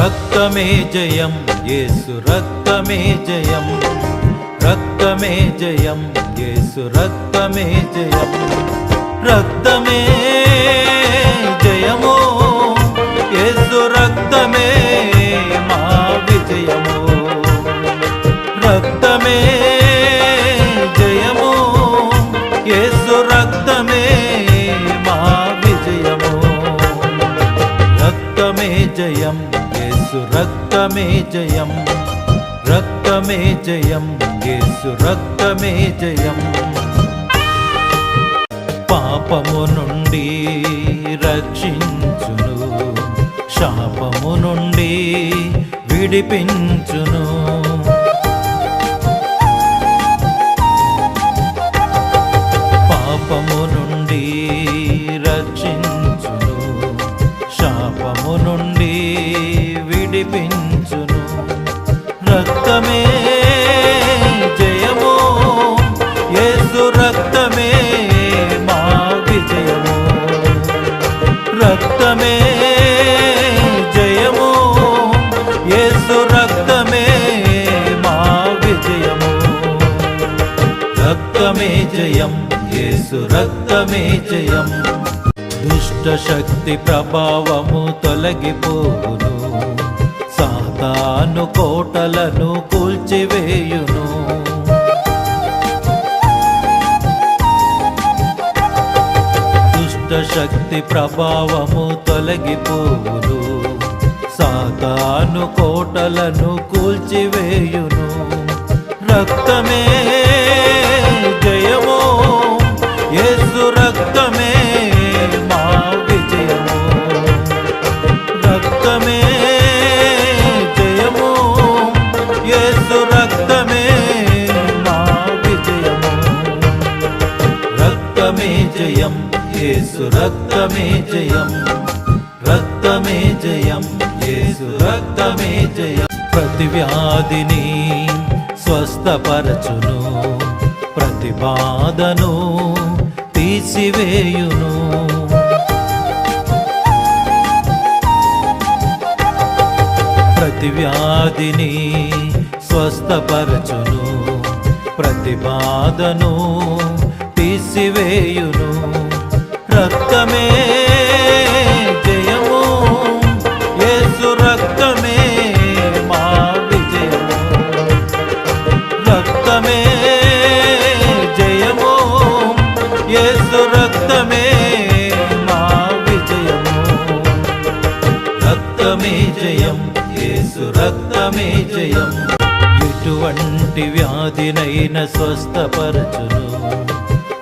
రక్తమే జయం, యేసు రక్తమే జయం, రక్తమే జయం, యేసు రక్తమే జయం, రక్తమే జయము, యేసు రక్తమే మా విజయము, రక్తమే జయము, యేసు రక్తమే మా విజయము, రక్తమే జయం, యేసు రక్తమే జయం, రక్తమే జయం, యేసు రక్తమే జయం, పాపము నుండి రక్షించును, శాపము నుండి విడిపించును, పాపము నుండి రక్షించును, శాపము నుండి విడిపించును, రక్తమే జయము, యేసు రక్తమే మా విజయము, రక్తమే జయము, యేసు రక్తమే మా విజయము, రక్తమే జయం, యేసు రక్తమే జయం, దుష్ట శక్తి ప్రభావము తొలగిపోవును, సాతాను కోటలను కూల్చివేయును, దుష్ట శక్తి ప్రభావము తొలగిపోవును, సాతాను కోటలను కూల్చివేయును, రక్తమే జయము, యేసు రక్తమే మా విజయము, రక్తమే జయము, యేసు రక్తమే మా విజయము, రక్తమే జయం, యేసు రక్తమే జయం, రక్తమే జయం, యేసు రక్తమే జయం, ప్రతి వ్యాధిని స్వస్థపరచును, ప్రతి బాధను తీసివేయును, ప్రతి వ్యాధిని స్వస్థపరచును, ప్రతి బాధను తీసివేయును, రక్తమే జయము, యేసు రక్తమే మా విజయము, రక్తమే జయము, యేసు రక్తమే మా విజయము, రక్తమే జయం, యేసు రక్తమే జయం, ఎటువంటి వ్యాధినైన స్వస్థపరచును,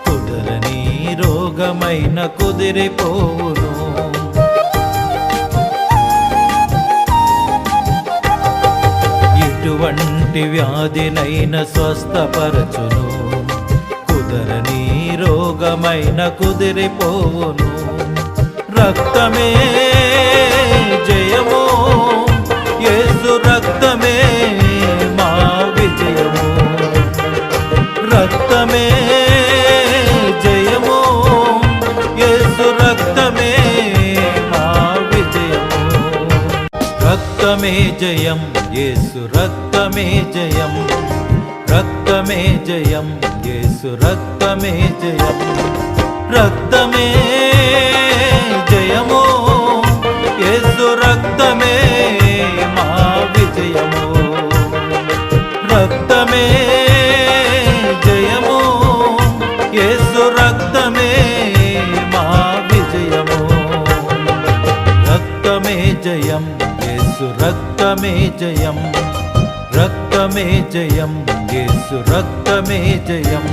కుదరని రోగమైన కుదిరిపోవును, ఎటువంటి వ్యాధినైన స్వస్థపరచును, కుదరని రోగమైన కుదిరిపోవును, రక్తమే జయము, యేసు రక్తమే మా విజయము, రక్తమే జయము, యేసు రక్తమే మా విజయము, రక్తమే జయం, యేసు రక్తమే జయం, రక్తమే జయం, యేసు రక్తమే జయం, రక్తమే జయము, యేసు రక్తమే మా విజయము, రక్తమే జయము, యేసు రక్తమే మా విజయము, రక్తమే జయం, యేసు రక్తమే జయం, రక్తమే జయం, యేసు రక్తమే జయం.